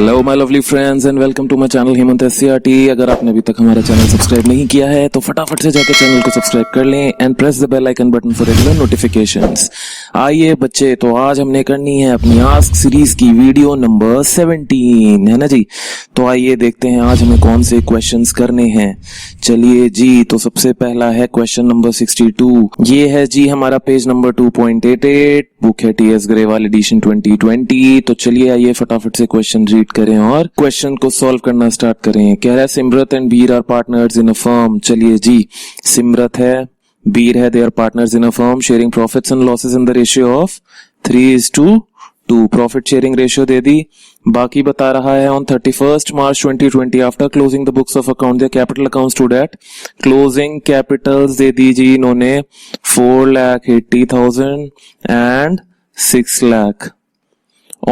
Hello my lovely friends and welcome to my channel Hemant SCERT. अगर आपने अभी तक हमारा चैनल सब्सक्राइब नहीं किया है तो फटाफट से जाकर चैनल को सब्सक्राइब कर लें and press the bell icon button for regular notifications. आइए बच्चे, तो आज हमने करनी है अपनी आस्क सीरीज की वीडियो नंबर 17, है ना जी। तो आइए देखते हैं आज हमें कौन से क्वेश्चंस करने हैं। चलिए जी, तो सबसे पहला है क्वेश्चन नंबर 62। ये है जी हमारा पेज नंबर 2.88, बुक है टीएस ग्रेवाल एडिशन 2020। तो चलिए आइए फटाफट से क्वेश्चन रीड करें और क्वेश्चन को सॉल्व करना स्टार्ट करें। कह रहा है Simrat and Bir are partners in a firm. चलिए जी, सिमरत है, बीर है, they are partners in a firm sharing profits and losses in the ratio of 3:2। Profit sharing ratio दे दी। बाकी बता रहा है on 31st March 2020 after closing the books of account the capital account stood at. Closing capitals दे दी जी इन्होंने 4,80,000 and 6 lakh.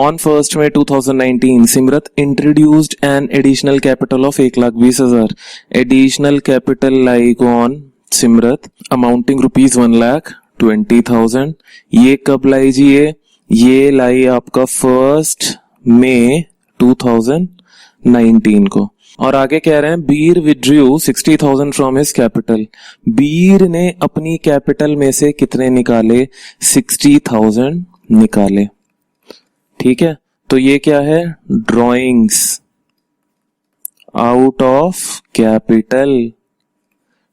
On 1st May 2019, Simrat introduced an additional capital of 1,20,000. Additional capital like on Simrat amounting rupees 1,20,000. ये कब लाई जी? ये लाई आपका 1st May 2019 को। और आगे कह रहे हैं बीर विड्रू 60,000 फ्रॉम हिज कैपिटल। बीर ने अपनी कैपिटल में से कितने निकाले? 60,000 निकाले। ठीक है, तो ये क्या है? Drawings out of capital.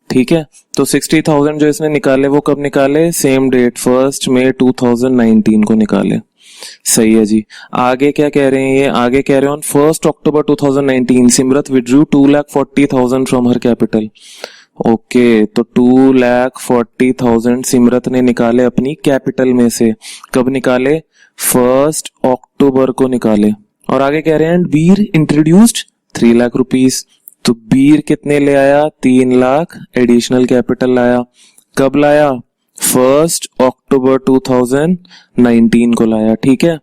ठीक है, तो 60,000 जो इसने निकाले वो कब निकाले? सेम डेट 1st May 2019 को निकाले। सही है जी। आगे क्या कह रहे हैं? ये आगे कह रहे हैं on 1st October 2019 Simrat withdrew 2,40,000 from her capital. Okay, तो 2,40,000 सिमरत ने निकाले अपनी कैपिटल में से। कब निकाले? 1st October को निकाले। और आगे कह रहे हैं बीर इंट्रोड्यूस्ड 3 लाख रुपीस। तो बीर कितने ले आया? 3 लाख एडिशनल कैपिटल लाया। कब लाया? 1st October 2019 को लाया। ठीक है,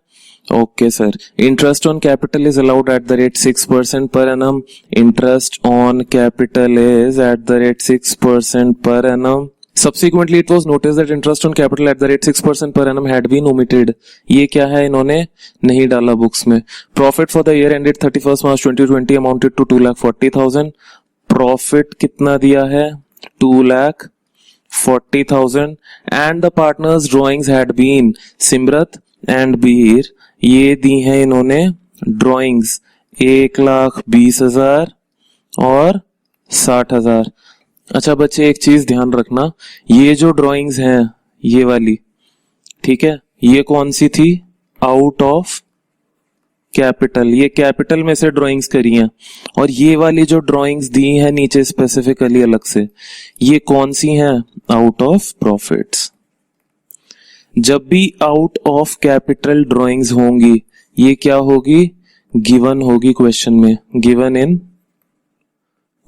okay sir. Interest on capital is allowed at the rate 6% per annum. Interest on capital is eight the rate 6% per annum. Subsequently, it was noticed that interest on capital at the rate 6% per annum had been omitted. ये क्या है? इन्होंने नहीं डाला books में। Profit for the year ended 31st March 2020 amounted to 2,40,000. Profit कितना दिया है? 2,40,000 and the partners drawings had been Simrat and Bir, ये दी हैं इन्होंने ड्राइंग्स 1,20,000 और 60,000। अच्छा बच्चे, एक चीज ध्यान रखना, ये जो ड्राइंग्स हैं ये वाली, ठीक है, ये कौन सी थी? Out of capital. ये कैपिटल में से ड्राइंग्स करी हैं। और ये वाली जो ड्राइंग्स दी हैं नीचे स्पेसिफिकली अलग से, ये कौन सी हैं? Out of profits. जब भी आउट ऑफ कैपिटल ड्राइंग्स होंगी, ये क्या होगी? गिवन होगी क्वेश्चन में। गिवन इन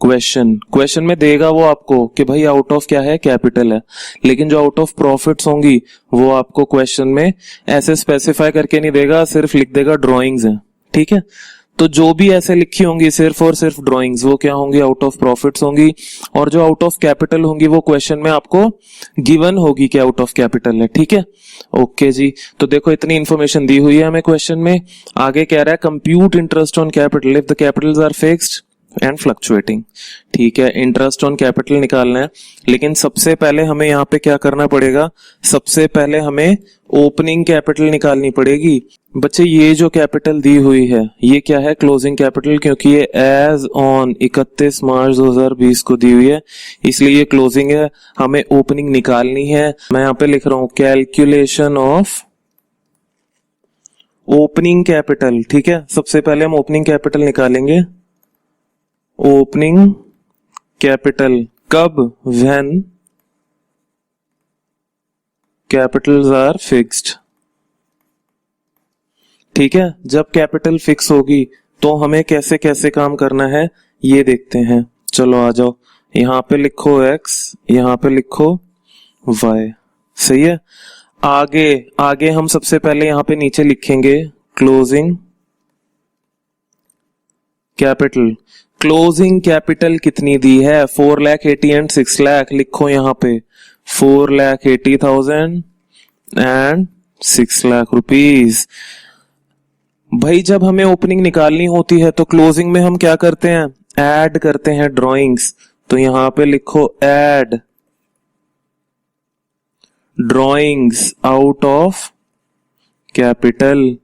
क्वेश्चन में देगा वो आपको कि भाई आउट ऑफ क्या है? कैपिटल है। लेकिन जो आउट ऑफ प्रॉफिट्स होंगी वो आपको क्वेश्चन में ऐसे स्पेसिफाई करके नहीं देगा, सिर्फ लिख देगा ड्राइंग्स हैं। ठीक है, तो जो भी ऐसे लिखी होंगी सिर्फ और सिर्फ ड्राइंग्स, वो क्या होंगी? आउट ऑफ प्रॉफिट्स होंगी। और जो आउट ऑफ कैपिटल होंगी वो क्वेश्चन में आपको गिवन होगी कि आउट ऑफ कैपिटल है। ठीक है, ओके जी। तो देखो इतनी इंफॉर्मेशन दी हुई है हमें क्वेश्चन में। आगे कह रहा है compute interest on capital if the capitals are fixed and fluctuating. ठीक है, इंटरेस्ट ऑन कैपिटल निकालना है, लेकिन सबसे पहले हमें यहाँ पे क्या करना पड़ेगा? सबसे पहले हमें ओपनिंग कैपिटल निकालनी पड़ेगी। बच्चे, ये जो कैपिटल दी हुई है ये क्या है? क्लोजिंग कैपिटल, क्योंकि ये एज ऑन 31 मार्च 2020 को दी हुई है, इसलिए ये क्लोजिंग है। हमें ओपनिंग निकालनी है। मैं यहाँ पे लिख रहा हूं कैलकुलेशन ऑफ ओपनिंग कैपिटल। ठीक है, सबसे पहले हम ओपनिंग कैपिटल निकालेंगे। ओपनिंग कैपिटल कब? When capitals are fixed. ठीक है, जब कैपिटल फिक्स होगी तो हमें कैसे कैसे काम करना है ये देखते हैं। चलो आ जाओ, यहां पे लिखो x, यहां पे लिखो y। सही है। आगे हम सबसे पहले यहां पे नीचे लिखेंगे क्लोजिंग कैपिटल। क्लोजिंग कैपिटल कितनी दी है? 4,80,000 एंड 6 लाख। लिखो यहां पे 4,80,000 एंड 6 लाख रुपीस। भाई जब हमें ओपनिंग निकालनी होती है तो क्लोजिंग में हम क्या करते हैं, ऐड करते हैं ड्रॉइंग्स। तो यहां पे लिखो add drawings out of capital.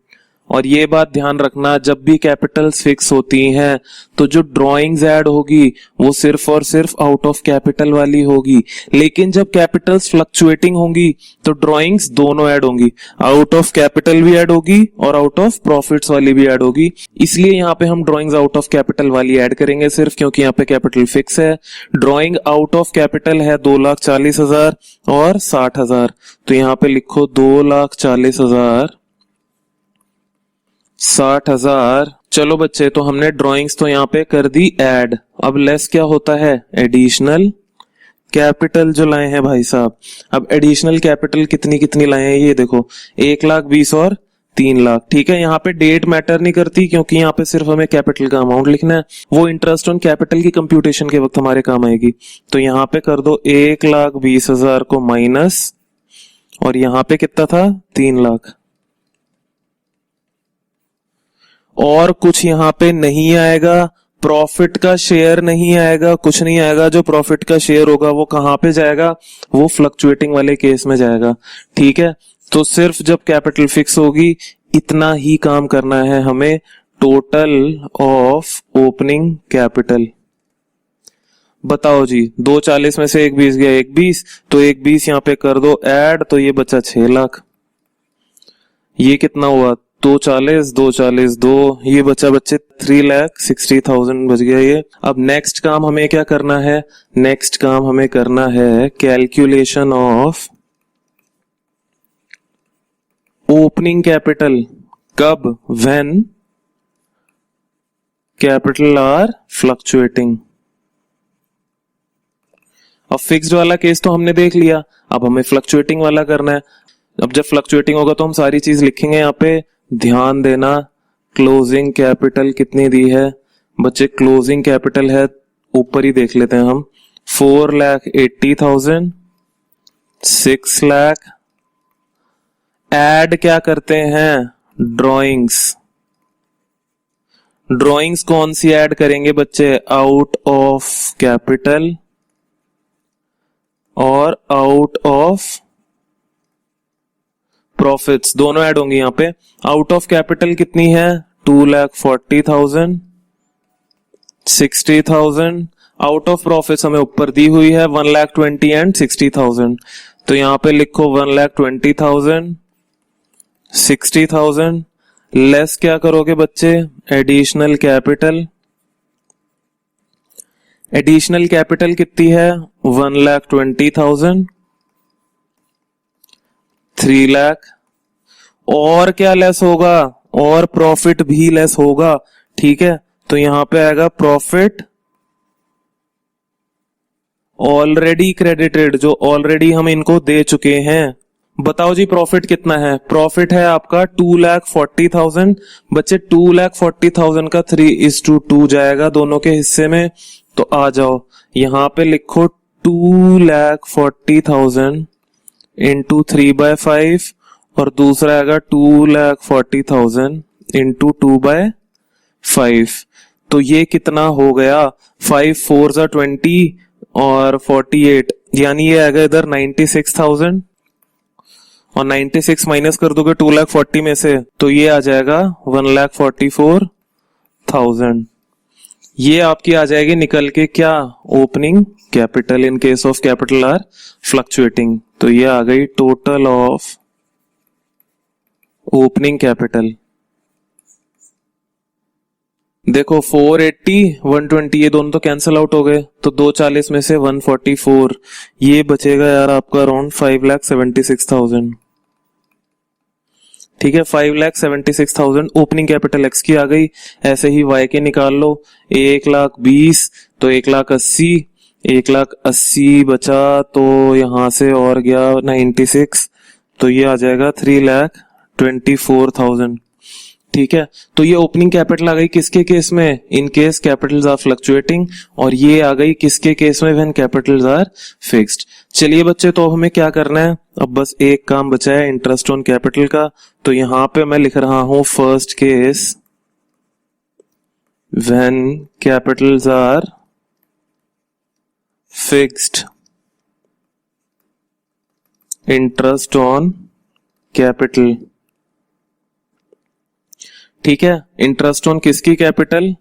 और ये बात ध्यान रखना, जब भी कैपिटल्स फिक्स होती हैं तो जो ड्रॉइंग्स ऐड होगी वो सिर्फ और सिर्फ आउट ऑफ कैपिटल वाली होगी। लेकिन जब कैपिटल्स फ्लक्चुएटिंग होंगी तो ड्रॉइंग्स दोनों ऐड होंगी, आउट ऑफ कैपिटल भी ऐड होगी और आउट ऑफ प्रॉफिट्स वाली भी ऐड होगी। इसलिए यहाँ पे हम ड्रॉइंग्स आउट ऑफ कैपिटल वाली ऐड करेंगे सिर्फ, क्योंकि यहाँ पे कैपिटल फिक्स है। ड्रॉइंग आउट ऑफ कैपिटल है 2,40,000 और 60,000। तो यहाँ पे लिखो 2,40,000 60,000। चलो बच्चे, तो हमने ड्राइंग्स तो यहाँ पे कर दी ऐड। अब लेस क्या होता है, एडिशनल कैपिटल जो लाए हैं भाई साहब। अब एडिशनल कैपिटल कितनी कितनी लाए हैं ये देखो, 1,20,000 और 3,00,000। ठीक है, यहाँ पे डेट मैटर नहीं करती क्योंकि यहाँ पे सिर्फ हमें कैपिटल का अमाउंट लिखना है, वो इंटरेस्ट ऑन कैपिटल की कंप्यूटेशन के वक्त हमारे काम आएगी। तो यहाँ पे कर दो 1,20,000 को माइनस, और यहाँ पे कितना था 3,00,000। और कुछ यहाँ पे नहीं आएगा, प्रॉफिट का शेयर नहीं आएगा, कुछ नहीं आएगा। जो प्रॉफिट का शेयर होगा वो कहां पे जाएगा, वो फ्लक्चुएटिंग वाले केस में जाएगा। ठीक है, तो सिर्फ जब कैपिटल फिक्स होगी इतना ही काम करना है हमें, टोटल ऑफ ओपनिंग कैपिटल। बताओ जी, 2,40 में से 1,20 गया 1,20, तो 1,20 यहाँ पे कर दो ऐड, तो ये बचा 6,00,000। ये कितना हुआ 2,40 2,40 2, ये बचा बच्चे 3,60,000 बच गया ये। अब नेक्स्ट काम हमें क्या करना है, नेक्स्ट काम हमें करना है कैलकुलेशन ऑफ ओपनिंग कैपिटल। कब, व्हेन कैपिटल आर फ्लक्चुएटिंग। अब फिक्स्ड वाला केस तो हमने देख लिया, अब हमें फ्लक्चुएटिंग वाला करना है। अब जब फ्लक्चुएटिंग होगा तो हम सारी चीज लिखेंगे यहाँ पे, ध्यान देना। क्लोजिंग कैपिटल कितनी दी है बच्चे, क्लोजिंग कैपिटल है ऊपर ही देख लेते हैं हम, 4,80,000 6,00,000। ऐड क्या करते हैं, ड्रॉइंग्स। ड्रॉइंग्स कौन सी ऐड करेंगे बच्चे, आउट ऑफ कैपिटल और आउट ऑफ प्रॉफिट्स, दोनों ऐड होंगी यहाँ पे। आउट ऑफ कैपिटल कितनी है 2,40,000 60,000। आउट ऑफ प्रॉफिट्स हमें ऊपर दी हुई है 1,20,000 एंड 60,000। तो यहाँ पे लिखो 1,20,000 60,000। लेस क्या करोगे बच्चे, एडिशनल कैपिटल। एडिशनल कैपिटल कितनी है 1,20,000 3,00,000। और क्या लेस होगा, और प्रॉफिट भी लेस होगा। ठीक है, तो यहां पे आएगा प्रॉफिट ऑलरेडी क्रेडिटेड, जो ऑलरेडी हम इनको दे चुके हैं। बताओ जी प्रॉफिट कितना है, प्रॉफिट है आपका 2,40,000 बच्चे। 2,40,000 का 3:2 जाएगा दोनों के हिस्से में। तो आ जाओ यहां पे लिखो 2,40,000 इंटू 3/5 और दूसरा आएगा 2,40,000 इंटू 2/5। तो ये कितना हो गया, 5 4 20 और 48, यानी ये आएगा इधर 96,000। और 96 माइनस कर दोगे 2,40,000 में से तो ये आ जाएगा 1,44,000। ये आपकी आ जाएगी निकल के क्या, opening capital in case of capital R fluctuating. तो ये आ गई टोटल ऑफ ओपनिंग कैपिटल। देखो 480 120 ये दोनों तो कैंसिल आउट हो गए, तो 240 में से 144, ये बचेगा यार आपका अराउंड 5,76,000। ठीक है, 5,76,000 ओपनिंग कैपिटल एक्स की आ गई। ऐसे ही वाई के निकाल लो, 1,20,000 तो 1,80,000, 1,80,000 बचा तो यहां से और गया 96, तो ये आ जाएगा 3,24,000। ठीक है, तो ये ओपनिंग कैपिटल आ गई किसके केस में, in case capitals are fluctuating, और ये आ गई किसके केस में, व्हेन कैपिटल्स आर फिक्स्ड। चलिए बच्चे, तो हमें क्या करना है, अब बस एक काम बचा है इंटरेस्ट ऑन कैपिटल का। तो यहां पे मैं लिख रहा हूं first case when capitals are fixed, interest on capital. ठीक है, इंटरेस्ट ऑन किसकी कैपिटल,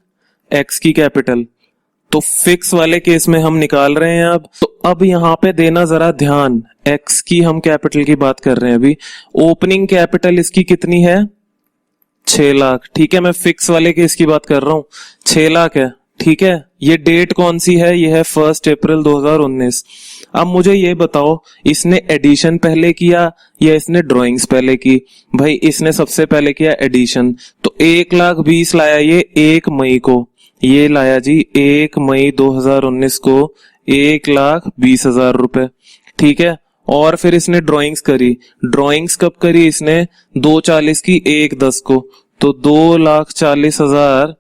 एक्स की कैपिटल। तो फिक्स वाले केस में हम निकाल रहे हैं अब। तो अब यहां पे देना जरा ध्यान, एक्स की हम कैपिटल की बात कर रहे हैं अभी। ओपनिंग कैपिटल इसकी कितनी है, 6 लाख। ठीक है, मैं फिक्स वाले केस की बात कर रहा हूं, 6 लाख है। ठीक है, ये डेट कौन सी है, ये है 1 अप्रैल 2019। अब मुझे ये बताओ, इसने एडिशन पहले किया या इसने ड्राइंग्स पहले की। भाई इसने सबसे पहले किया एडिशन, तो 1,20,000 लाया ये 1 मई को, ये लाया जी 1 मई 2019 को 1,20,000 रुपए। ठीक है, और फिर इसने ड्राइंग्स करी। ड्राइंग्स कब करी इसने, 2/40 की 1/10 को, तो 2,40,000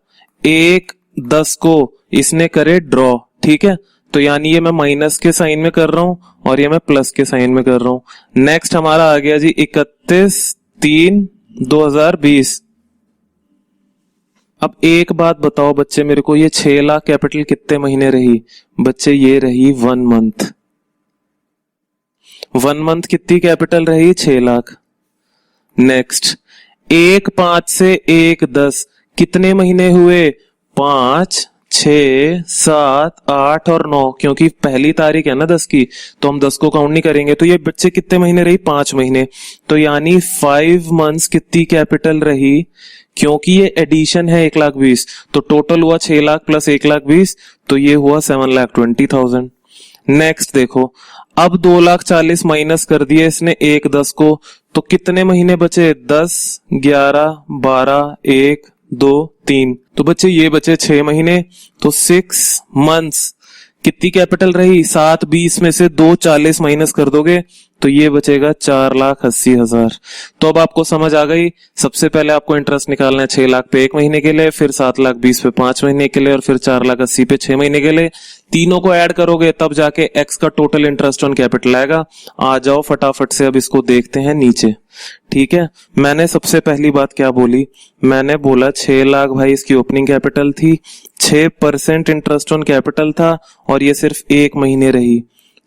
1/10 को इसने करे ड्रॉ। ठीक है, तो यानी ये मैं माइनस के साइन में कर रहा हूं और ये मैं प्लस के साइन में कर रहा हूं। नेक्स्ट हमारा आ गया जी 31/3/2020। अब एक बात बताओ बच्चे मेरे को, ये 6 लाख कैपिटल कितने महीने रही बच्चे, ये रही 1 मंथ। 1 मंथ कितनी कैपिटल रही, 6 लाख। नेक्स्ट 1/5 से 1/10 कितने महीने हुए, 5, 6, 7, 8 और 9, क्योंकि पहली तारीख है ना 10 की, तो हम 10 को काउंट नहीं करेंगे। तो ये बच्चे कितने महीने रही, 5 महीने। तो यानी 5 मंथ्स कितनी कैपिटल रही, क्योंकि ये एडिशन है 1,20,000, तो टोटल हुआ 6 लाख प्लस 1,20,000, तो ये हुआ 7,20,000। नेक्स्ट देखो, अब 2,40,000 माइनस कर दिए इसने 1/10 को, तो कितने महीने बचे, 10, 11, 12, 1, 2, 3, तो बच्चे ये बचे 6 महीने। तो 6 मंथ्स कितनी कैपिटल रही, 7,20 में से 2,40 माइनस कर दोगे तो ये बचेगा 4,80,000। तो अब आपको समझ आ गई, सबसे पहले आपको इंटरेस्ट निकालना है 6 लाख पे 1 महीने के लिए, फिर 7,20,000 पे 5 महीने के लिए, और फिर 4,80,000 पे 6 महीने के लिए। तीनों को ऐड करोगे तब जाके एक्स का टोटल इंटरेस्ट ऑन कैपिटल आएगा। आ जाओ फटाफट से अब इसको देखते हैं नीचे। ठीक है, मैंने सबसे पहली बात क्या बोली, मैंने बोला 6 लाख भाई इसकी ओपनिंग कैपिटल थी, 6% इंटरेस्ट ऑन कैपिटल था और ये सिर्फ 1 महीने रही।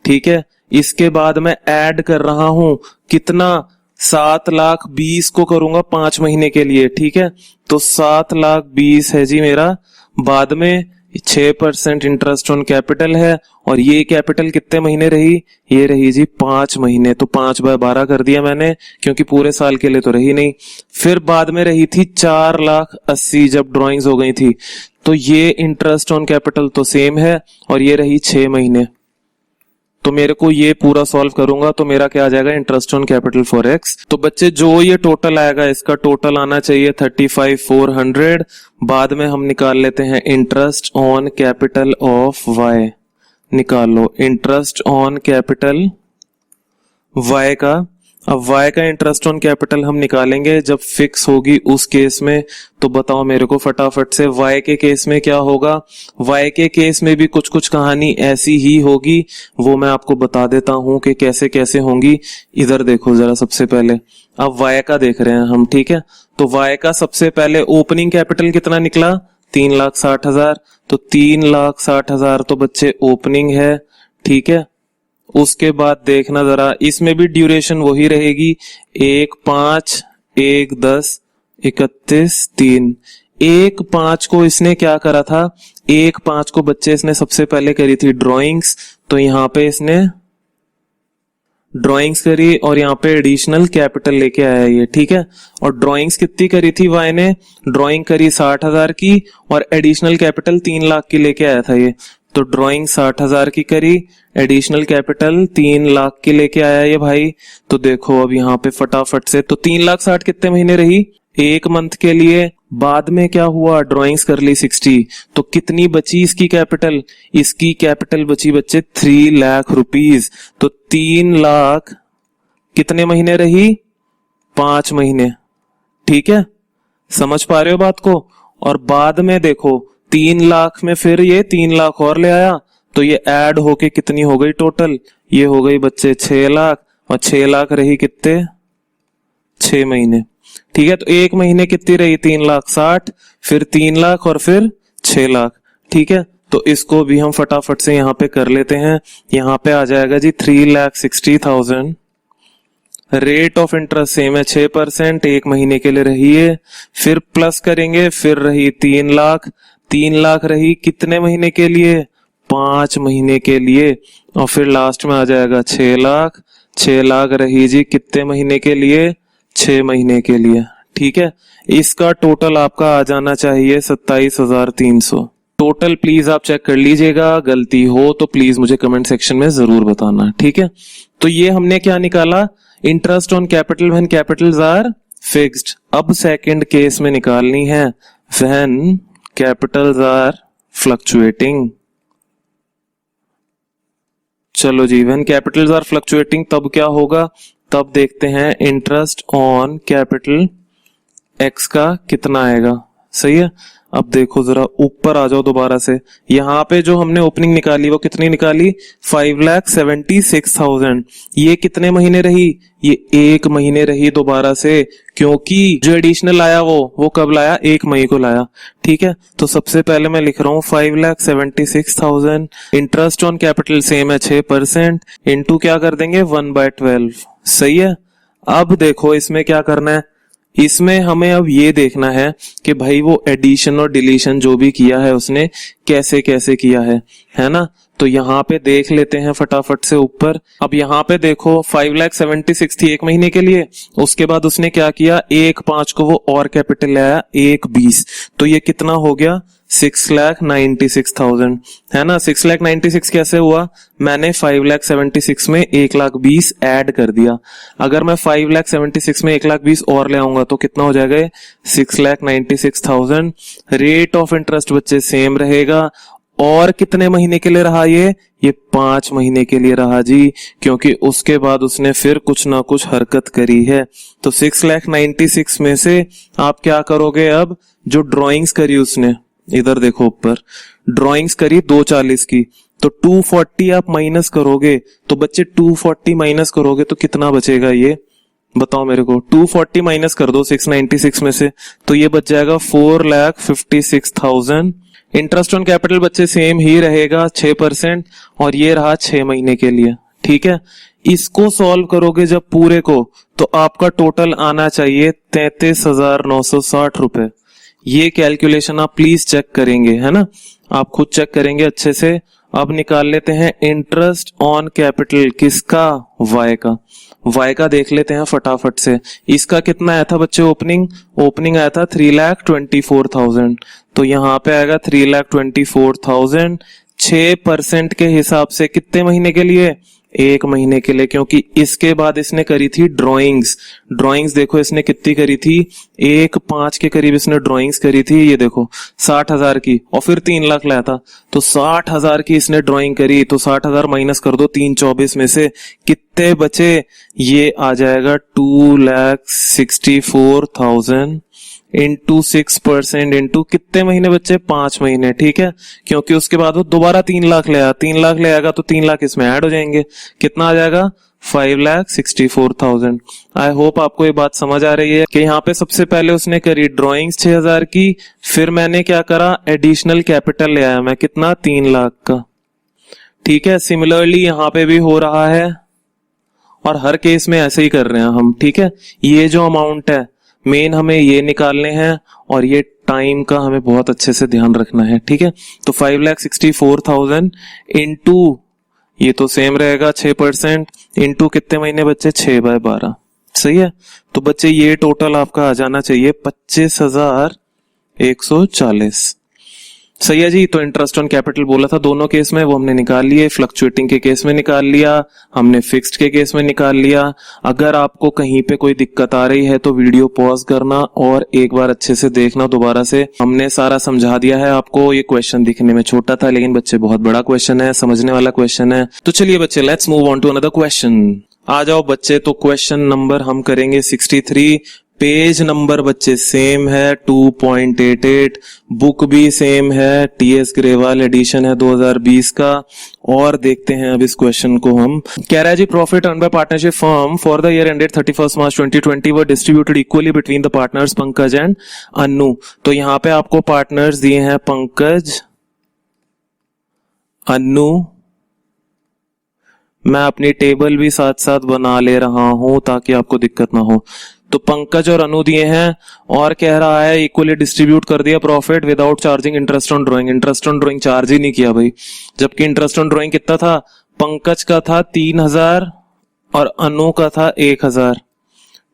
ठीक है, इसके बाद मैं ऐड कर रहा हूं कितना, 7,20,000 को करूंगा 5 महीने के लिए। ठीक है, तो 7,20,000 है जी मेरा, बाद में 6% इंटरेस्ट ऑन कैपिटल है, और ये कैपिटल कितने महीने रही, ये रही जी 5 महीने। तो 5/12 कर दिया मैंने, क्योंकि पूरे साल के लिए तो रही नहीं। फिर बाद में रही थी 4,80,000 जब ड्राइंग्स हो गई थी, तो ये इंटरेस्ट ऑन कैपिटल तो सेम है, और ये रही 6 महीने। तो मेरे को ये पूरा सॉल्व करूंगा तो मेरा क्या आ जाएगा, interest on capital for x. तो बच्चे जो ये टोटल आएगा इसका टोटल आना चाहिए 35,400। बाद में हम निकाल लेते हैं interest on capital of Y. निकाल लो इंटरेस्ट ऑन कैपिटल वाई का। अब वाई का इंटरेस्ट ऑन कैपिटल हम निकालेंगे जब फिक्स होगी उस केस में। तो बताओ मेरे को फटाफट से, वाई के केस में क्या होगा। वाई के केस में भी कुछ कुछ कहानी ऐसी ही होगी, वो मैं आपको बता देता हूं कि कैसे कैसे होंगी। इधर देखो जरा, सबसे पहले अब वाई का देख रहे हैं हम। ठीक है, तो वाई का सबसे पहले ओपनिंग कैपिटल कितना निकला, 3,60,000। तो 3,60,000 तो बच्चे ओपनिंग है। ठीक है, उसके बाद देखना जरा, इसमें भी ड्यूरेशन वही रहेगी, 1/5, 1/10, 31/3। 1/5 को इसने क्या करा था, 1/5 को बच्चे इसने सबसे पहले करी थी ड्राइंग्स। तो यहाँ पे इसने ड्राइंग्स करी और यहाँ पे एडिशनल कैपिटल लेके आया ये। ठीक है, और ड्राइंग्स कितनी करी थी वाई ने, ड्राइंग करी 60,000 की और एडिशनल कैपिटल 3 लाख की लेके आया था ये। तो ड्राइंग 60,000 की करी, एडिशनल कैपिटल 3 लाख की लेके आया ये भाई। तो देखो अब यहाँ पे फटाफट से, तो 3,60,000 कितने महीने रही, 1 मंथ के लिए। बाद में क्या हुआ, ड्राइंग्स कर ली 60, तो कितनी बची इसकी कैपिटल, इसकी कैपिटल बची बच्चे 3 लाख रुपीज। तो 3 लाख कितने महीने रही, 5 महीने। ठीक है, समझ पा रहे हो बात को। और बाद में देखो 3 लाख में फिर ये 3 लाख और ले आया, तो ये ऐड होके कितनी हो गई टोटल, ये हो गई बच्चे 6 लाख, और 6 लाख रही कितने, 6 महीने। ठीक है, तो एक महीने कितनी रही, 3,60,000, फिर 3 लाख और फिर 6 लाख। ठीक है, तो इसको भी हम फटाफट से यहाँ पे कर लेते हैं। यहाँ पे आ जाएगा जी 3,60,000। रेट ऑफ इंटरेस्ट सेम है 6%, एक महीने के लिए रही है। फिर प्लस करेंगे, फिर रही 3 लाख, 3 लाख रही कितने महीने के लिए, 5 महीने के लिए। और फिर लास्ट में आ जाएगा 6 लाख, 6 लाख रही जी कितने महीने के लिए, 6 महीने के लिए। ठीक है, इसका टोटल आपका आ जाना चाहिए 27,300। टोटल प्लीज आप चेक कर लीजिएगा, गलती हो तो प्लीज मुझे कमेंट सेक्शन में जरूर बताना। ठीक है, तो ये हमने क्या निकाला, interest on capital when capitals are fixed. अब सेकंड केस में निकालनी है व्हेन कैपिटल्स आर फ्लक्चुएटिंग। चलो जी, व्हेन कैपिटल्स आर फ्लक्चुएटिंग तब क्या होगा, तब देखते हैं इंटरेस्ट ऑन कैपिटल एक्स का कितना आएगा। सही है, अब देखो जरा ऊपर आ जाओ दोबारा से। यहाँ पे जो हमने ओपनिंग निकाली वो कितनी निकाली, 5,76,000। ये कितने महीने रही, ये एक महीने रही दोबारा से, क्योंकि जो एडिशनल आया वो कब लाया, 1 मई को लाया। ठीक है, तो सबसे पहले मैं लिख रहा हूँ 5,76,000। इंटरेस्ट ऑन कैपिटल सेम है 6%, इंटू क्या कर देंगे 1/12। सही है, अब देखो इसमें क्या करना है, इसमें हमें अब ये देखना है कि भाई वो एडिशन और डिलीशन जो भी किया है उसने कैसे कैसे किया है ना। तो यहाँ पे देख लेते हैं फटाफट से ऊपर। अब यहाँ पे देखो 5,76,000 थी एक महीने के लिए, उसके बाद उसने क्या किया, 1/5 को वो और कैपिटल लाया 1/20, तो ये कितना हो गया 6,96,000 है ना। 6,96,000 कैसे हुआ, मैंने 5,76,000 में 1,20,000 ऐड कर दिया। अगर मैं 5,76,000 में 1,20,000 और ले आऊंगा तो कितना हो जाएगा 6,96,000। रेट ऑफ इंटरेस्ट बच्चे सेम रहेगा, और कितने महीने के लिए रहा, ये 5 महीने के लिए रहा जी, क्योंकि उसके बाद उसने फिर कुछ ना कुछ हरकत करी है। तो 6,96,000 में से आप क्या करोगे, अब जो ड्राइंग्स करी उसने, इधर देखो ऊपर ड्राइंग्स करी 240 की, तो 240 आप माइनस करोगे, तो बच्चे 240 माइनस करोगे तो कितना बचेगा, ये बताओ मेरे को। 240 माइनस कर दो 696 में से, तो ये बच जाएगा 4,56,000। इंटरेस्ट ऑन कैपिटल बच्चे सेम ही रहेगा 6%, और ये रहा 6 महीने के लिए। ठीक है, इसको सॉल्व करोगे जब पूरे को, तो आपका टोटल आना चाहिए 33,960 रुपए। ये कैलकुलेशन आप प्लीज चेक करेंगे, है ना, आप खुद चेक करेंगे अच्छे से। अब निकाल लेते हैं इंटरेस्ट ऑन कैपिटल किसका, वाई का। वाई का देख लेते हैं फटाफट से। इसका कितना आया था बच्चे, ओपनिंग आया था 3,24,000, तो यहाँ पे आएगा 3,24,000। 6% के हिसाब से कितने महीने के लिए, 1 महीने के लिए, क्योंकि इसके बाद इसने करी थी ड्राइंग्स देखो इसने कितनी करी थी, 1/5 के करीब इसने ड्राइंग्स करी थी। ये देखो 60,000 की, और फिर 3 लाख लाया था, तो 60,000 की इसने ड्राइंग करी, तो 60,000 माइनस कर दो 324 में से, कितने बचे, ये आ जाएगा 2,64,000 इंटू 6% इंटू कितने महीने बच्चे, 5 महीने। ठीक है, क्योंकि उसके बाद वो दोबारा 3 लाख ले आया, 3 लाख ले आएगा तो 3 लाख इसमें ऐड हो जाएंगे, कितना आ जाएगा 5,64,000। आई होप आपको ये बात समझ आ रही है कि यहाँ पे सबसे पहले उसने करी ड्राइंग्स 6,000 की, फिर मैंने क्या करा, एडिशनल कैपिटल ले आया मैं, कितना 3 लाख का। ठीक है, सिमिलरली यहाँ पे भी हो रहा है, और हर केस में ऐसे ही कर रहे हैं हम। ठीक है, ये जो अमाउंट है मेन हमें ये निकालने हैं, और ये टाइम का हमें बहुत अच्छे से ध्यान रखना है। ठीक है, तो 5,64,000 इंटू, ये तो सेम रहेगा 6%, इंटू कितने महीने बच्चे, 6/12। सही है, तो बच्चे ये टोटल आपका आ जाना चाहिए 25,140। सही है जी। तो इंटरेस्ट ऑन कैपिटल बोला था दोनों केस में, वो हमने निकाल लिए, फ्लक्चुएटिंग के केस में निकाल लिया, हमने फिक्स्ड के केस में निकाल लिया। अगर आपको कहीं पे कोई दिक्कत आ रही है तो वीडियो पॉज करना और एक बार अच्छे से देखना दोबारा से। हमने सारा समझा दिया है आपको। ये क्वेश्चन दिखने में छोटा था लेकिन बच्चे बहुत बड़ा क्वेश्चन है, समझने वाला क्वेश्चन है। तो चलिए बच्चे, let's move on to another question. आ जाओ बच्चे, तो क्वेश्चन नंबर हम करेंगे 63। पेज नंबर बच्चे सेम है 2.88, बुक भी सेम है, टीएस ग्रेवाल एडिशन है 2020 का। और देखते हैं अब इस क्वेश्चन को हम। कह रहा है जी profit earn by partnership firm for the year ended 31 March 2020 were distributed equally between the partners Pankaj and Anu. तो यहां पे आपको पार्टनर्स दिए हैं पंकज, अनु। मैं अपनी टेबल भी साथ साथ बना ले रहा हूं ताकि आपको दिक्कत ना हो। तो पंकज और अनु दिए हैं और कह रहा है इक्वली डिस्ट्रीब्यूट कर दिया profit without charging interest on drawing. Interest on drawing charge ही नहीं किया भाई, जबकि इंटरेस्ट ऑन ड्राइंग कितना था, पंकज का था 3000 और अनु का था 1000।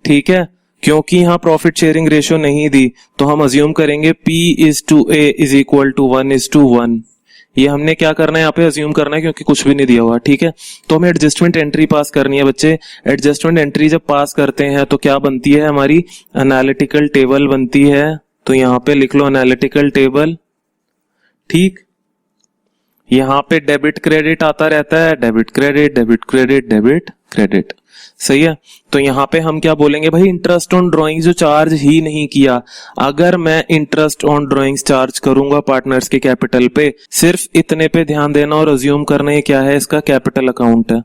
ठीक है, क्योंकि यहां प्रॉफिट शेयरिंग रेशियो नहीं दी तो हम अज्यूम करेंगे P/A इज इक्वल टू 1:1। ये हमने क्या करना है यहाँ पे अज्यूम करना है क्योंकि कुछ भी नहीं दिया हुआ। ठीक है, तो हमें एडजस्टमेंट एंट्री पास करनी है बच्चे। एडजस्टमेंट एंट्री जब पास करते हैं तो क्या बनती है हमारी, एनालिटिकल टेबल बनती है। तो यहाँ पे लिख लो एनालिटिकल टेबल। ठीक, यहाँ पे डेबिट क्रेडिट आता रहता है, debit credit debit credit debit credit. सही है, तो यहाँ पे हम क्या बोलेंगे भाई, इंटरेस्ट ऑन ड्राइंग्स जो चार्ज ही नहीं किया। अगर मैं इंटरेस्ट ऑन ड्राइंग्स चार्ज करूंगा पार्टनर्स के कैपिटल पे, सिर्फ इतने पे ध्यान देना और अज्यूम करना ये क्या है, इसका कैपिटल अकाउंट है।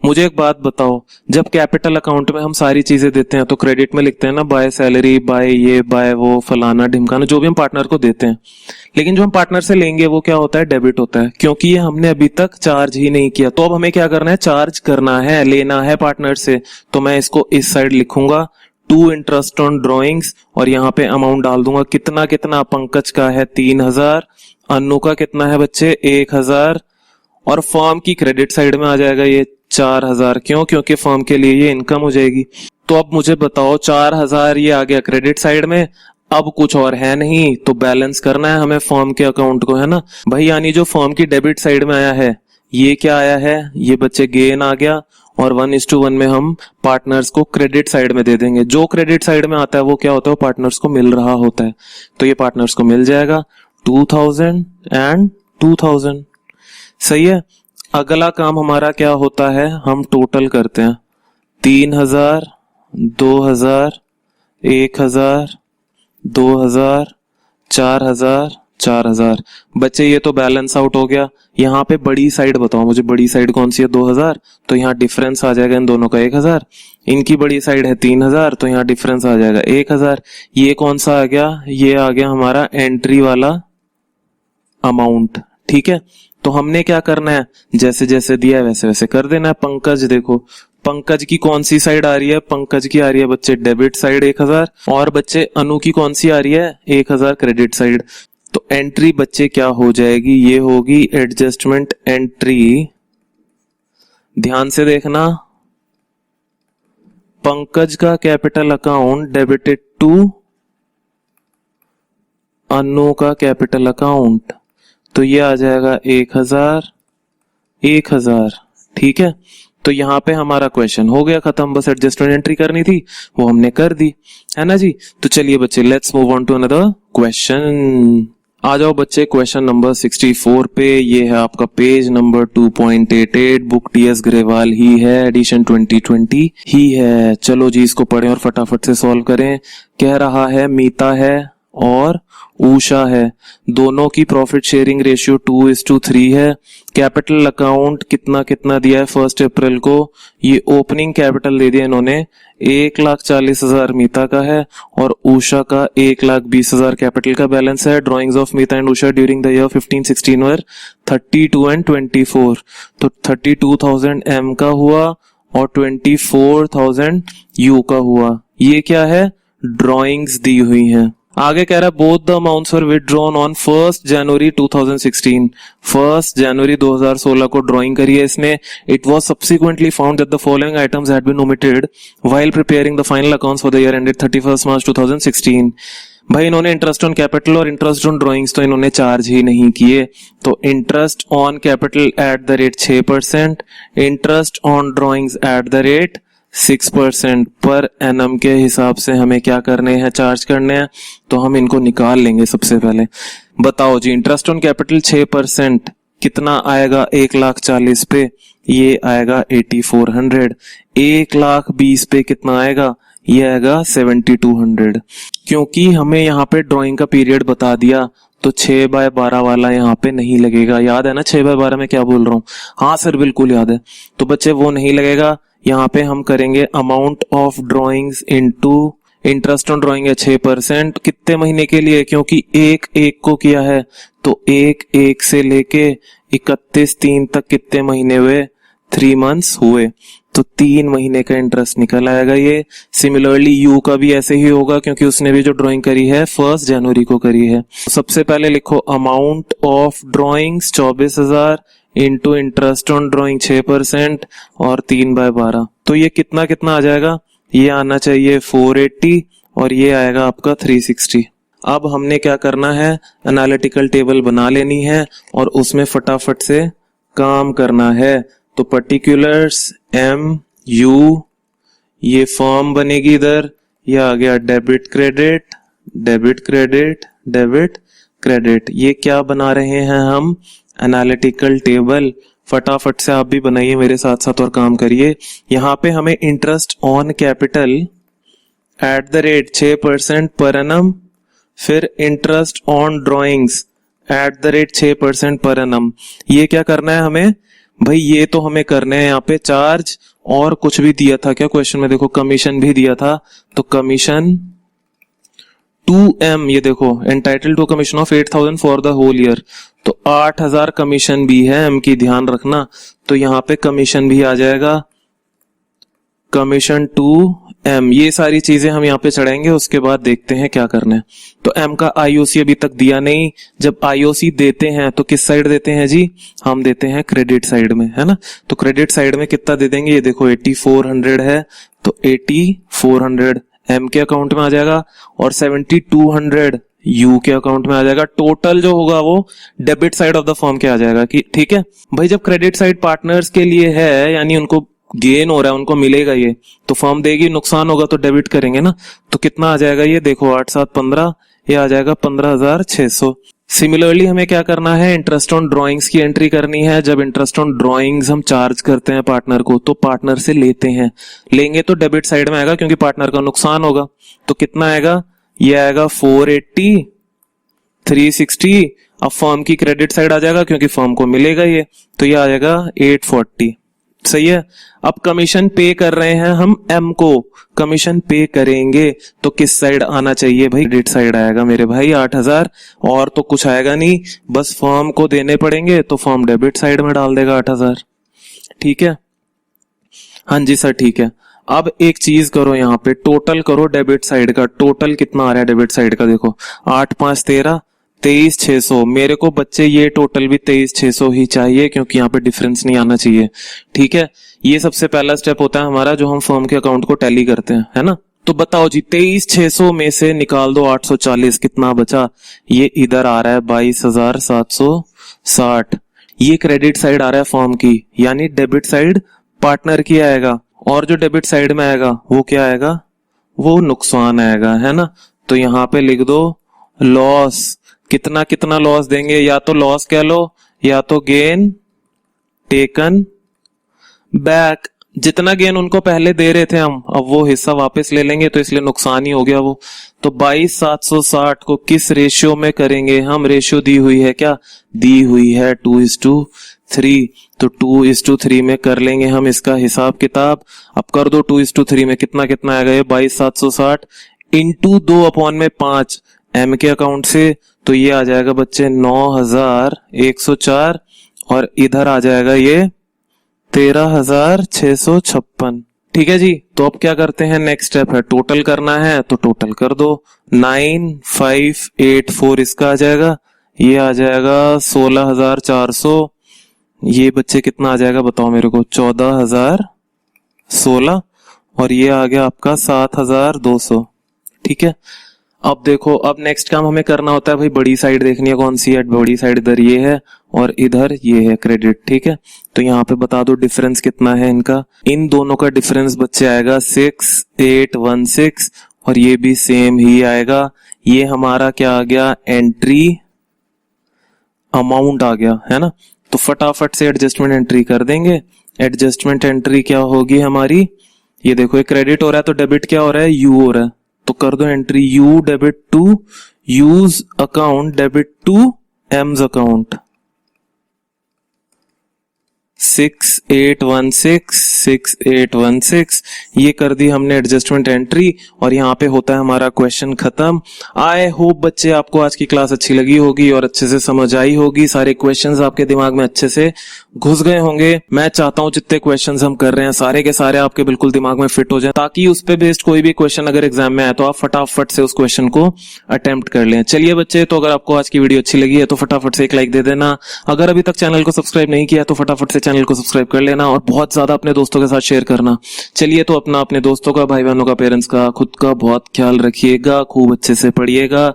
मुझे एक बात बताओ, जब कैपिटल अकाउंट में हम सारी चीजें देते हैं तो क्रेडिट में लिखते हैं ना बाय सैलरी, बाय ये बाय वो फलाना ढिमकाना, जो भी हम पार्टनर को देते हैं। लेकिन जो हम पार्टनर से लेंगे वो क्या होता है, डेबिट होता है, क्योंकि ये हमने अभी तक चार्ज ही नहीं किया। तो अब हमें क्या करना है, चार्ज करना है, लेना है पार्टनर से। तो मैं इसको इस साइड लिखूंगा टू इंटरेस्ट ऑन ड्रॉइंग्स और यहाँ पे अमाउंट डाल दूंगा। कितना कितना, पंकज का है 3000, अनु का कितना है बच्चे 1000 और फर्म की क्रेडिट साइड में आ जाएगा ये 4000। क्यों, क्योंकि फर्म के लिए ये इनकम हो जाएगी। तो अब मुझे बताओ 4000 ये आ गया क्रेडिट साइड में, अब कुछ और है नहीं तो बैलेंस करना है हमें फर्म के अकाउंट को, है ना भाई। यानी जो फर्म की डेबिट साइड में आया है ये क्या आया है, ये बच्चे गेन आ गया और 1:1 में हम पार्टनर्स को क्रेडिट साइड में दे देंगे। जो क्रेडिट साइड में आता है वो क्या होता है, वो पार्टनर्स को मिल रहा होता है। तो ये पार्टनर्स को मिल जाएगा 2000 एंड 2000। सही है, अगला काम हमारा क्या होता है, हम टोटल करते हैं 3000, 2000, 1000, 2000, 4000, 4000। बच्चे ये तो बैलेंस आउट हो गया। यहाँ पे बड़ी साइड बताओ मुझे, बड़ी साइड कौन सी है 2000, तो यहाँ डिफरेंस आ जाएगा इन दोनों का 1000। इनकी बड़ी साइड है 3000 तो यहाँ डिफरेंस आ जाएगा 1000। ये कौन सा आ गया, ये आ गया हमारा एंट्री वाला अमाउंट। ठीक है, तो हमने क्या करना है, जैसे जैसे दिया है वैसे वैसे कर देना है। पंकज देखो, पंकज की कौन सी साइड आ रही है, पंकज की आ रही है बच्चे डेबिट साइड 1000 और बच्चे अनु की कौन सी आ रही है 1000 क्रेडिट साइड। तो एंट्री बच्चे क्या हो जाएगी, ये होगी एडजस्टमेंट एंट्री। ध्यान से देखना, पंकज का कैपिटल अकाउंट डेबिटेड टू अनु का कैपिटल अकाउंट, तो ये आ जाएगा 1000 1000। ठीक है, तो यहाँ पे हमारा क्वेश्चन हो गया खत्म, बस एडजस्टमेंट एंट्री करनी थी वो हमने कर दी, है ना जी। तो चलिए बच्चे let's move on to another question. आ जाओ बच्चे क्वेश्चन नंबर 64 पे। ये है आपका page number 2.88, book TS Grewal ही है, एडिशन 2020 ही है। चलो जी इसको पढ़ें और फटाफट से सॉल्व करें। कह रहा है मीता है और उषा है, दोनों की प्रॉफिट शेयरिंग रेशियो 2:3 है। कैपिटल अकाउंट कितना कितना दिया है 1 अप्रैल को, ये ओपनिंग कैपिटल दे दिया इन्होंने 1,40,000 मीता का है और उषा का 1,20,000 कैपिटल का बैलेंस है। Drawings of Meeta and Usha during the year 15-16 were 32 and 24। तो 32,000 एम का हुआ और 24,000 यू का हुआ। ये क्या है, ड्रॉइंग्स दी हुई हैं। आगे कह रहा है both the amounts were withdrawn on 1 जनवरी 2016। 1 जनवरी 2016 को ड्राइंग करी है इसने। It was subsequently found that the following items had been omitted while preparing the final accounts for the year ended 31 March 2016। भाई इन्होंने इंटरेस्ट ऑन कैपिटल और interest on drawings तो इन्होंने charge ही नहीं किए। तो interest on capital at the rate 6%, interest on drawings eight the rate 6% per annum के हिसाब से हमें क्या करने हैं, चार्ज करने हैं। तो हम इनको निकाल लेंगे। सबसे पहले बताओ जी, इंटरेस्ट ऑन कैपिटल 6% कितना आएगा 1,40,000 पे, ये आएगा 8400। 1,20,000 पे कितना आएगा, ये आएगा 7200। क्योंकि हमें यहाँ पे ड्राइंग का पीरियड बता दिया तो 6/12 वाला यहाँ पे नहीं लगेगा। याद है ना 6/12 में क्या बोल रहा हूँ? हाँ सर बिल्कुल याद है। तो बच्चे वो नहीं लगेगा। यहाँ पे हम करेंगे amount of drawings into interest on drawing है 6%। कितने महीने के लिए? क्योंकि 1/1 को किया है तो 1/1 से लेके 31/3 तक कितने महीने हुए? 3 मंथ्स हुए। तो 3 महीने का इंटरेस्ट निकल आएगा ये। सिमिलरली यू का भी ऐसे ही होगा क्योंकि उसने भी जो ड्राइंग करी है 1 जनवरी को करी है। तो सबसे पहले लिखो amount of drawings 24,000 into interest on drawing 6% और 3/12। तो ये कितना कितना आ जाएगा? ये आना चाहिए 480 और ये आएगा आपका 360। अब हमने क्या करना है? एनालिटिकल टेबल बना लेनी है और उसमें फटाफट से काम करना है। तो पर्टिकुलर्स एम यू, ये फॉर्म बनेगी इधर, ये आ गया debit credit debit credit debit credit. ये क्या बना रहे हैं हम? Analytical table. फटाफट से आप भी बनाइए मेरे साथ साथ और काम करिए। यहाँ पे हमें interest on capital at the rate 6% per annum, फिर interest on drawings at the rate 6% per annum. ये क्या करना है हमें भाई? ये तो हमें करने हैं यहाँ पे चार्ज और कुछ भी दिया था क्या क्वेश्चन में? देखो कमीशन भी दिया था। तो कमीशन 2M, ये देखो entitle to commission of 8,000 for the whole year. तो 8,000 कमीशन भी है M की, ध्यान रखना। तो यहाँ पे कमीशन भी आ जाएगा, कमीशन टू M। ये सारी चीजें हम यहाँ पे चढ़ाएंगे, उसके बाद देखते हैं क्या करना है। तो M का IOC अभी तक दिया नहीं। जब IOC देते हैं तो किस साइड देते हैं जी? हम देते हैं क्रेडिट साइड में, है ना। तो क्रेडिट साइड में कितना दे देंगे? ये देखो 8400 है तो 8400 M के अकाउंट में आ जाएगा और 7200 U के अकाउंट में आ जाएगा। टोटल जो होगा वो debit side of the firm के आ जाएगा कि ठीक है भाई। जब क्रेडिट साइड पार्टनर्स के लिए है यानी उनको गेन हो रहा है, उनको मिलेगा ये, तो फर्म देगी। नुकसान होगा तो डेबिट करेंगे ना। तो कितना आ जाएगा? ये देखो 8/7/15, ये आ जाएगा 15,600। सिमिलरली हमें क्या करना है? इंटरेस्ट ऑन ड्रॉइंग्स की एंट्री करनी है। जब इंटरेस्ट ऑन ड्रॉइंग्स हम चार्ज करते हैं पार्टनर को तो पार्टनर से लेते हैं, लेंगे तो डेबिट साइड में आएगा क्योंकि पार्टनर का नुकसान होगा। तो कितना आएगा? ये आएगा 480 360। अब फर्म की क्रेडिट साइड आ जाएगा क्योंकि फर्म को मिलेगा ये, तो ये आ जाएगा 840। सही है। अब कमीशन पे कर रहे हैं हम M को, कमीशन पे करेंगे तो किस साइड आना चाहिए भाई? क्रेडिट साइड आएगा मेरे भाई 8,000। और तो कुछ आएगा नहीं, बस फर्म को देने पड़ेंगे तो फर्म डेबिट साइड में डाल देगा 8,000। ठीक है, हाँ जी सर ठीक है। अब एक चीज करो, यहाँ पे टोटल करो डेबिट साइड का। टोटल कितना आ रहा है डेबिट साइड का? देखो 8×5 13, 23,600। मेरे को बच्चे ये टोटल भी 23,600 ही चाहिए क्योंकि यहाँ पे डिफरेंस नहीं आना चाहिए। ठीक है, ये सबसे पहला स्टेप होता है हमारा जो हम फर्म के अकाउंट को टैली करते हैं, है ना। तो बताओ जी 23,600 में से निकाल दो 840, कितना बचा? ये इधर आ रहा है 22,760। ये क्रेडिट साइड आ रहा है फर्म की, यानी डेबिट साइड पार्टनर की आएगा। और जो डेबिट साइड में आएगा वो क्या आएगा? वो नुकसान आएगा, है ना। तो यहाँ पे लिख दो लॉस। कितना कितना लॉस देंगे? या तो लॉस कह लो या तो गेन टेकन बैक। जितना गेन उनको पहले दे रहे थे हम, अब वो हिस्सा वापस ले लेंगे तो इसलिए नुकसान ही हो गया वो। तो 22,760 को किस रेशियो में करेंगे हम? रेशियो दी हुई है क्या? दी हुई है 2:3। तो 2:3 में कर लेंगे हम इसका हिसाब किताब। अब कर दो 2:3 में कितना कितना आएगा? ये 22,760 इंटू 2/5 M के अकाउंट से, तो ये आ जाएगा बच्चे 9,104 और इधर आ जाएगा ये 13,656। ठीक है जी। तो अब क्या करते हैं? नेक्स्ट स्टेप है टोटल करना है, तो टोटल कर दो। 9,584 इसका आ जाएगा, ये आ जाएगा 16,400। ये बच्चे कितना आ जाएगा बताओ मेरे को? 14,016 और ये आ गया आपका 7,200। ठीक है, अब देखो अब नेक्स्ट काम हमें करना होता है भाई, बड़ी साइड देखनी है कौन सी है। बड़ी साइड इधर ये है और इधर ये है क्रेडिट। ठीक है, तो यहाँ पे बता दो डिफरेंस कितना है इनका। इन दोनों का डिफरेंस बच्चे आएगा 6,816 और ये भी सेम ही आएगा। ये हमारा क्या आ गया? एंट्री अमाउंट आ गया, है ना। तो फटाफट से एडजस्टमेंट एंट्री कर देंगे। एडजस्टमेंट एंट्री क्या होगी हमारी? ये देखो, ये क्रेडिट हो रहा है तो डेबिट क्या हो रहा है, यू हो रहा है, तो कर दो entry you debit to U's account debit to M's account 6816 ये कर दी हमने एडजस्टमेंट एंट्री और यहाँ पे होता है हमारा क्वेश्चन खत्म। आई होप बच्चे आपको आज की क्लास अच्छी लगी होगी और अच्छे से समझ आई होगी, सारे क्वेश्चंस आपके दिमाग में अच्छे से घुस गए होंगे। मैं चाहता हूँ जितने क्वेश्चंस हम कर रहे हैं सारे के सारे आपके बिल्कुल दिमाग में फिट हो जाए, ताकि उस पे बेस्ड कोई भी क्वेश्चन अगर एग्जाम में आए तो आप फटाफट से उस क्वेश्चन को अटेम्प्ट कर लें। चलिए बच्चे, तो अगर आपको आज की वीडियो अच्छी लगी है तो फटाफट से एक लाइक दे देना। अगर अभी तक चैनल को सब्सक्राइब नहीं किया तो फटाफट से चैनल को सब्सक्राइब कर लेना और बहुत ज्यादा अपने दोस्तों के साथ शेयर करना। चलिए, तो अपने दोस्तों का, भाई बहनों का, पेरेंट्स का, खुद का बहुत ख्याल रखिएगा, खूब अच्छे से पढ़िएगा,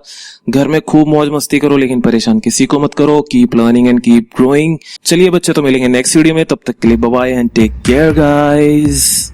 घर में खूब मौज मस्ती करो, लेकिन परेशान किसी को मत करो। Keep learning and keep growing. चलिए बच्चे, तो मिलेंगे नेक्स्ट वीडियो में, तब तक के लिए bye bye and take care guys.